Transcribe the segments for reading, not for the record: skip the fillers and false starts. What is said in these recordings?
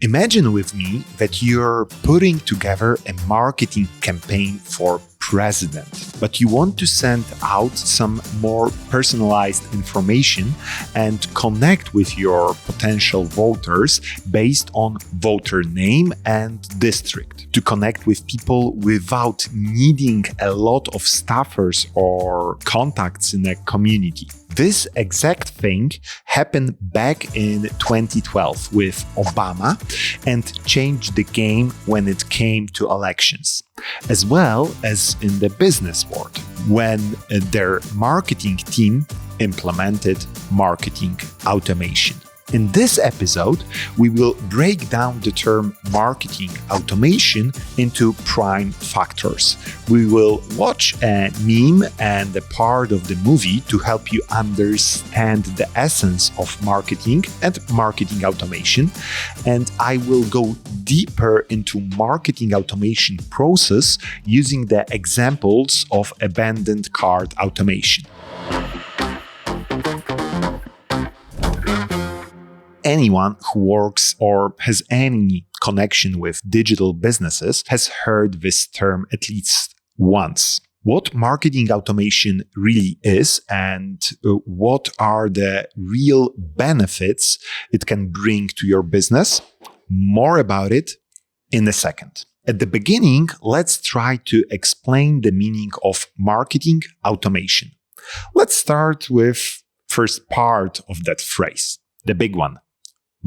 Imagine with me that you're putting together a marketing campaign for president, but you want to send out some more personalized information and connect with your potential voters based on voter name and district, to connect with people without needing a lot of staffers or contacts in a community. This exact thing happened back in 2012 with Obama and changed the game when it came to elections, as well as in the business world, when their marketing team implemented marketing automation. In this episode, we will break down the term marketing automation into prime factors. We will watch a meme and a part of the movie to help you understand the essence of marketing and marketing automation. And I will go deeper into marketing automation process using the examples of abandoned cart automation. Anyone who works or has any connection with digital businesses has heard this term at least once. What marketing automation really is and what are the real benefits it can bring to your business? More about it in a second. At the beginning, let's try to explain the meaning of marketing automation. Let's start with first part of that phrase, the big one.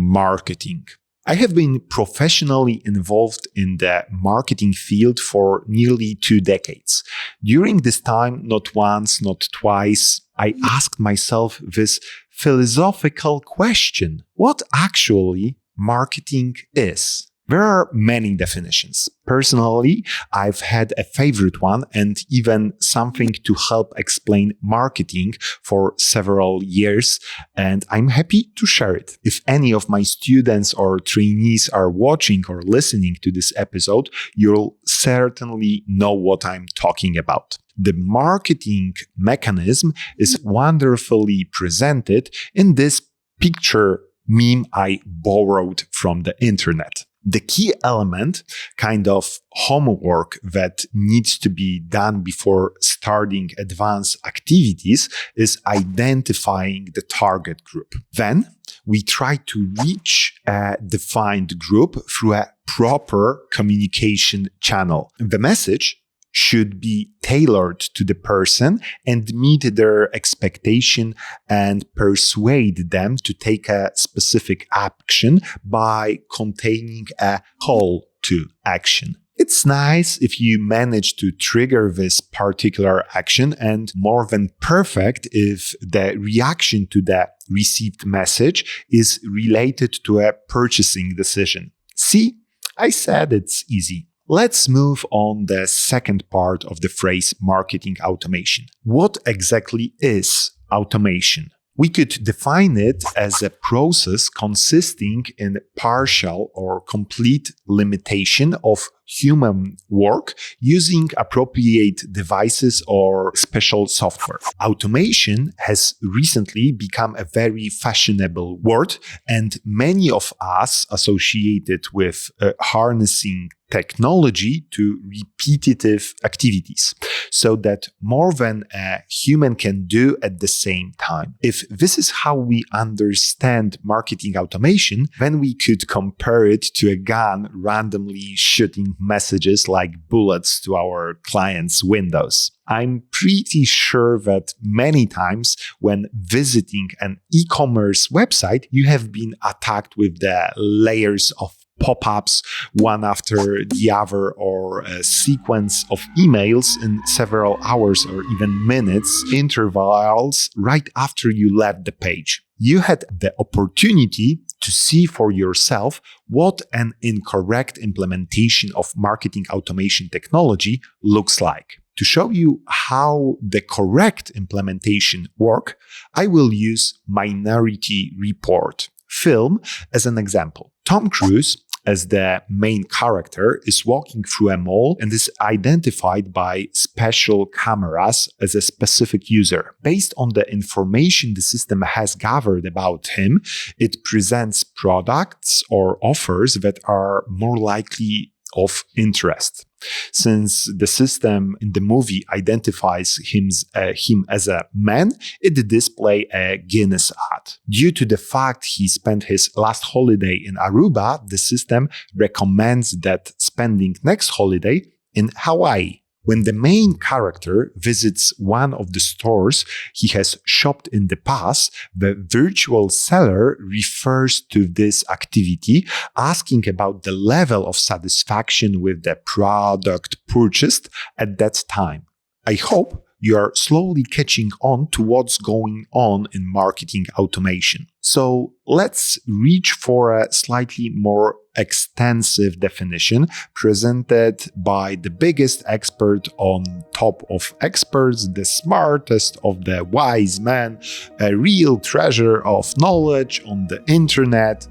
Marketing. I have been professionally involved in the marketing field for nearly 2 decades. During this time, not once, not twice, I asked myself this philosophical question: what actually marketing is? There are many definitions. Personally, I've had a favorite one and even something to help explain marketing for several years, and I'm happy to share it. If any of my students or trainees are watching or listening to this episode, you'll certainly know what I'm talking about. The marketing mechanism is wonderfully presented in this picture meme I borrowed from the internet. The key element, kind of homework that needs to be done before starting advanced activities, is identifying the target group. Then we try to reach a defined group through a proper communication channel. The message should be tailored to the person and meet their expectation and persuade them to take a specific action by containing a call to action. It's nice if you manage to trigger this particular action, and more than perfect if the reaction to the received message is related to a purchasing decision. See, I said it's easy. Let's move on the second part of the phrase marketing automation. What exactly is automation? We could define it as a process consisting in partial or complete limitation of human work using appropriate devices or special software. Automation has recently become a very fashionable word, and many of us associate it with harnessing technology to repetitive activities so that more than a human can do at the same time. If this is how we understand marketing automation, then we could compare it to a gun randomly shooting messages like bullets to our clients' windows. I'm pretty sure that many times when visiting an e-commerce website, you have been attacked with the layers of pop-ups one after the other, or a sequence of emails in several hours or even minutes intervals right after you left the page. You had the opportunity to see for yourself what an incorrect implementation of marketing automation technology looks like. To show you how the correct implementation works, I will use Minority Report film as an example. Tom Cruise as the main character is walking through a mall and is identified by special cameras as a specific user. Based on the information the system has gathered about him, it presents products or offers that are more likely of interest. Since the system in the movie identifies him as a man, it displays a Guinness ad. Due to the fact he spent his last holiday in Aruba, the system recommends that spending next holiday in Hawaii. When the main character visits one of the stores he has shopped in the past, the virtual seller refers to this activity, asking about the level of satisfaction with the product purchased at that time. I hope you are slowly catching on to what's going on in marketing automation. So let's reach for a slightly more extensive definition presented by the biggest expert on top of experts, the smartest of the wise men, a real treasure of knowledge on the internet,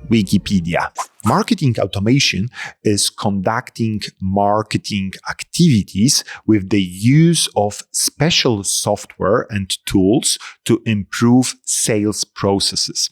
Wikipedia. Marketing automation is conducting marketing activities with the use of special software and tools to improve sales processes.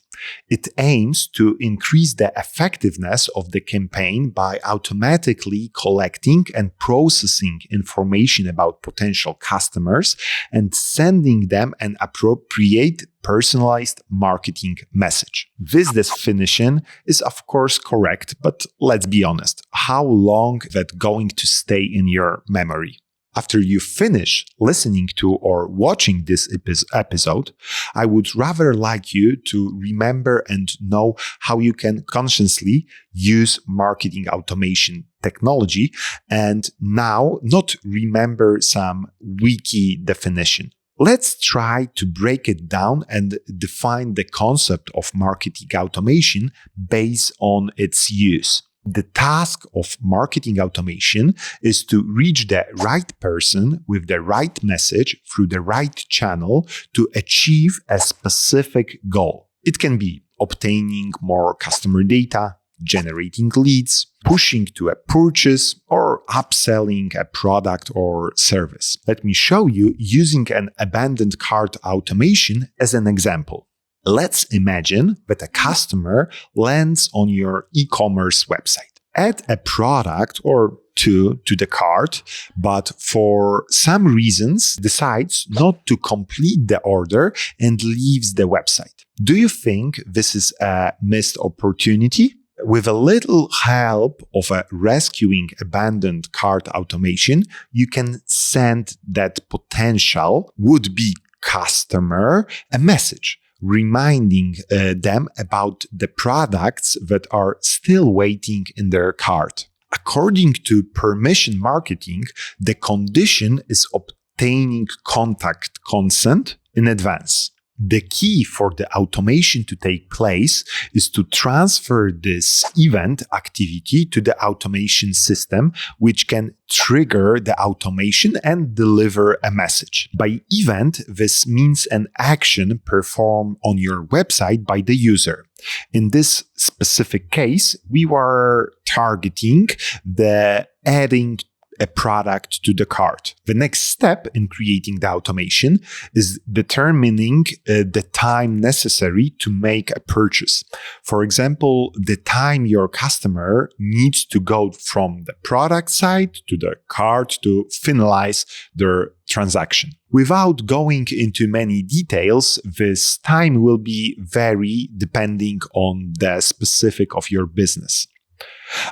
It aims to increase the effectiveness of the campaign by automatically collecting and processing information about potential customers and sending them an appropriate personalized marketing message. This definition is of course correct, but let's be honest, how long is that going to stay in your memory? After you finish listening to or watching this episode, I would rather like you to remember and know how you can consciously use marketing automation technology and now not remember some wiki definition. Let's try to break it down and define the concept of marketing automation based on its use. The task of marketing automation is to reach the right person with the right message through the right channel to achieve a specific goal. It can be obtaining more customer data, generating leads, pushing to a purchase, or upselling a product or service. Let me show you using an abandoned cart automation as an example. Let's imagine that a customer lands on your e-commerce website. Add a product or two to the cart, but for some reasons decides not to complete the order and leaves the website. Do you think this is a missed opportunity? With a little help of a rescuing abandoned cart automation, you can send that potential would-be customer a message, reminding them about the products that are still waiting in their cart. According to permission marketing, the condition is obtaining contact consent in advance. The key for the automation to take place is to transfer this event activity to the automation system, which can trigger the automation and deliver a message. By event, this means an action performed on your website by the user. In this specific case, we were targeting the adding a product to the cart. The next step in creating the automation is determining the time necessary to make a purchase. For example, the time your customer needs to go from the product side to the cart to finalize their transaction. Without going into many details, this time will be vary depending on the specific of your business.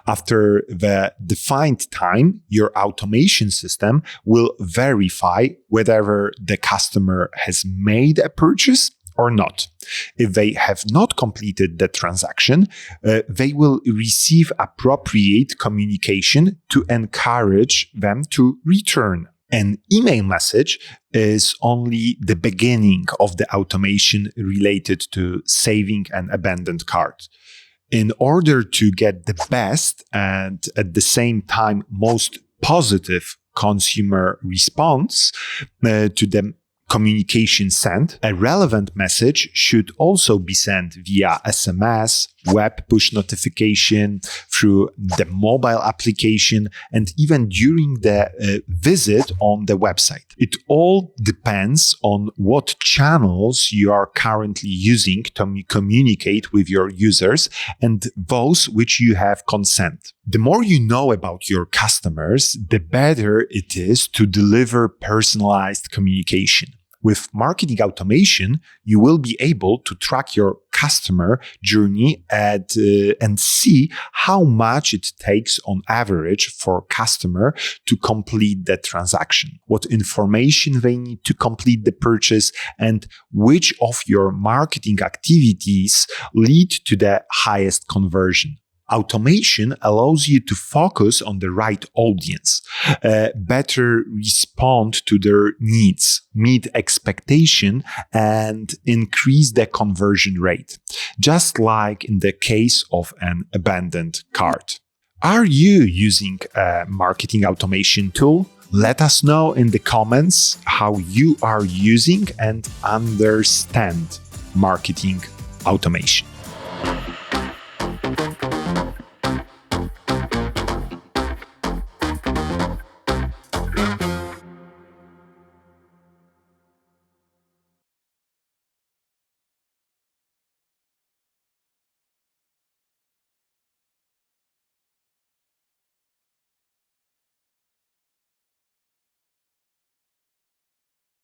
After the defined time, your automation system will verify whether the customer has made a purchase or not. If they have not completed the transaction, they will receive appropriate communication to encourage them to return. An email message is only the beginning of the automation related to saving an abandoned cart. In order to get the best and at the same time most positive consumer response to the communication sent, a relevant message should also be sent via SMS, web push notification, through the mobile application, and even during the visit on the website. It all depends on what channels you are currently using to communicate with your users and those which you have consent. The more you know about your customers, the better it is to deliver personalized communication. With marketing automation, you will be able to track your customer journey and see how much it takes on average for a customer to complete the transaction, what information they need to complete the purchase, and which of your marketing activities lead to the highest conversion. Automation allows you to focus on the right audience, better respond to their needs, meet expectation, and increase the conversion rate, just like in the case of an abandoned cart. Are you using a marketing automation tool? Let us know in the comments how you are using and understand marketing automation.